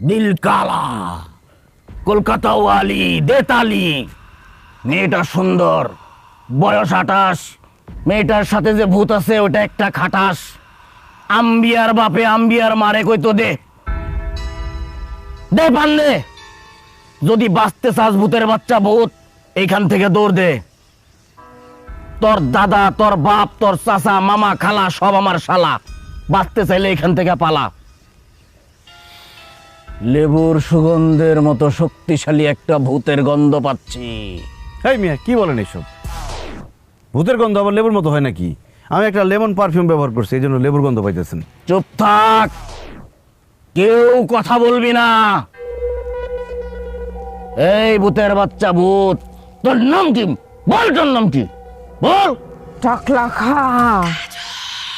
দিল কালা, কলকাতা ওয়ালি, দেতালি। মেয়েটা সুন্দর, বয়স 28। মেয়েটার সাথে যে ভূত আছে ওটা একটা খাটাস। আম্বিয়ার বাপে আম্বিয়ার মারে কইতো দে দে পারলে। যদি বাঁচতে চাস ভূতের বাচ্চা ভূত, এইখান থেকে দৌড় দে। তোর দাদা, তোর বাপ, তোর চাচা, মামা, খালা সব আমার শালা। বাঁচতে চাইলে এখান থেকে পালা। লেবুর সুগন্ধের মতো শক্তিশালী একটা ভূতের গন্ধ পাচ্ছি। এই মিয়া কি বলেন এসব? ভূতের গন্ধ আবার লেবুর মতো হয় নাকি? আমি একটা লেমন পারফিউম ব্যবহার করছি, এই জন্য লেবুর গন্ধ পাইতেছেন। চুপ থাক, কেউ কথা বলবি না। এই ভূতের বাচ্চা ভূত, তোর নাম কি? বল, তোর নাম কি? বল। টাকলা খা।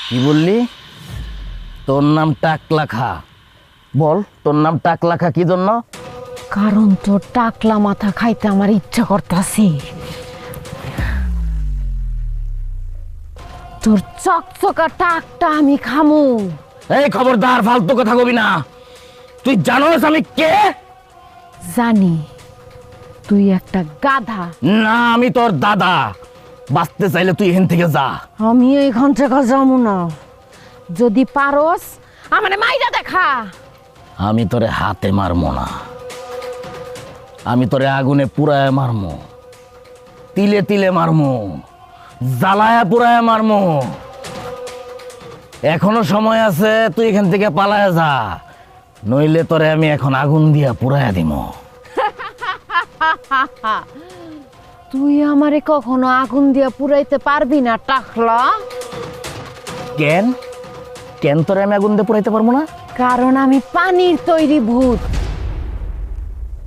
কি বললি? তোর নাম টাকলা খা? বল, তোর নাম টাকলা খা কি জন্য? কারণ তোর টাকলা মাথা খাইতে আমার ইচ্ছা করতাছি। তোর চকচকা টাকটা আমি খামু। এই খবরদার, ফালতু কথা কবি না। তুই জানোস আমি কে? জানি, তুই একটা গাধা। না, আমি তোর দাদা। বাঁচতে চাইলে তুই এখান থেকে যা। আমি এইখান থেকে যাবো না। যদি পারস আমারে মাইরা দেখা। আমি তোরে হাতে মারমো না, আমি তোরে আগুনে পুরায় মারমো, তিলে তিলে মারমো, জ্বালায়া পুরায় মারমো। এখনো সময় আছে, তুই এখান থেকে পালায় যা, নইলে তোরে আমি এখন আগুন দিয়া পুরায়া দিব। তুই আমারে কখনো আগুন দিয়া পুরাইতে পারবি না টাকলা। কেন? কেন তোরে আমি আগুন দিয়ে পুরাইতে পারবো না? কারণ আমি পানির তৈরি ভূত।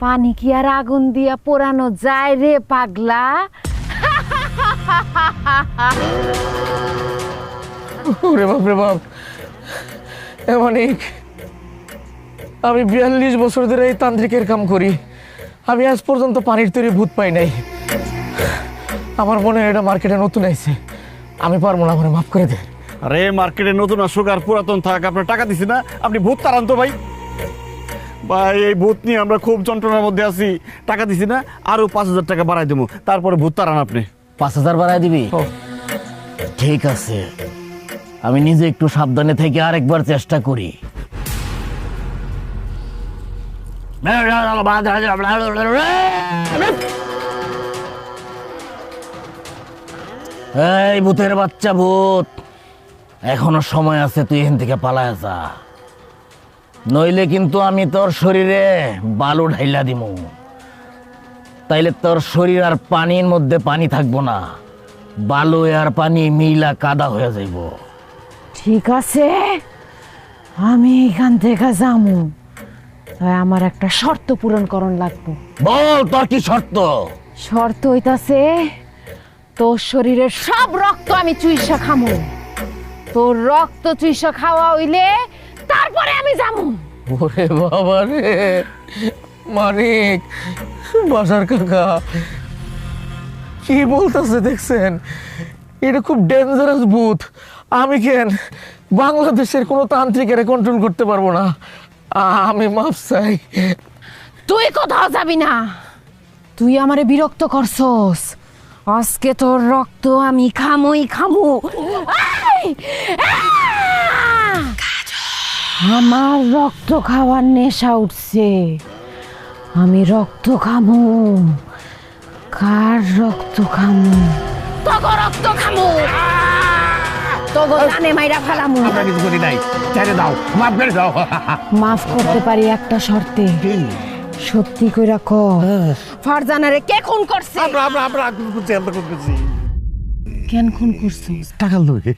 পানি কি আর আগুন দিয়া পোড়ানো যায় রে পাগলা? ওরে বাপ রে বাপ, এমনিক আমি 42 বছর ধরে এই তান্ত্রিকের কাম করি, আমি আজ পর্যন্ত পানির তৈরি ভূত পাই নাই। আমার মনে হয় এটা মার্কেটে নতুন আইছে, আমি পারবো না, আমার মাফ করে দে। আরে মার্কেটে নতুন আসুক আর পুরাতন থাক, আপনার টাকা দিছি না, আপনি ভূত তাড়ান তো ভাই। ভাই এই ভূত নিয়ে আমরা খুব যন্ত্রণার মধ্যে আছি, টাকা দিছি না, আরো 5000 টাকা বাড়াই দেবো, তারপরে ভূত তাড়ান আপনি। 5000 বাড়ায় দিবি? ঠিক আছে, আমি নিজে একটু সাবধানে থেকে আরেকবার চেষ্টা করি। এই ভূতের বাচ্চা ভূত, এখনো সময় আছে, তুই এখান থেকে পালায় যা, নইলে কিন্তু আমি তোর শরীরে বালু ঢাইলা দিমু। তাইলে তোর শরীর আর পানির মধ্যে পানি থাকবো না, বালু আর পানি মিলা কাদা হয়ে যাইব। ঠিক আছে, আমি এখান থেকে যামু, তাই আমার একটা শর্ত পূরণ করণ লাগবে। বল, তোর কি শর্ত? শর্ত হইতাছে তোর শরীরের সব রক্ত আমি চুইসা খামু। তোর রক্ত চুইসা খাওয়া হইলে তারপরে আমি যামু। ওরে বাবা রে, মানিক, বাসার কাকা কি বলতেছে দেখছেন? এটা খুব ডেঞ্জারাস ভূত। আমি কেন বাংলাদেশের কোনো তান্ত্রিকের কন্ট্রোল করতে পারবো না। আমি মাফ চাই। তুই কোথাও যাবি না, তুই আমারে বিরক্ত করছস। আজকে তোর রক্ত আমি খামুই খামু। এই! আহ! আমার রক্ত খাওয়ার নেশা উঠছে, আমি রক্ত খামু। কার রক্ত খামু? তোগো রক্ত খামু, তোগো জানে মাইরা ফালামু। আমরা কিছু করি নাই, ছেড়ে দাও, মাফ করে দাও। মাফ করতে পারি একটা শর্তে। সত্যি কইরা ক, ফারজানারে কে খুন করছে? আমরা খুন করছি। কেন খুন করছিস? টাকা লোকে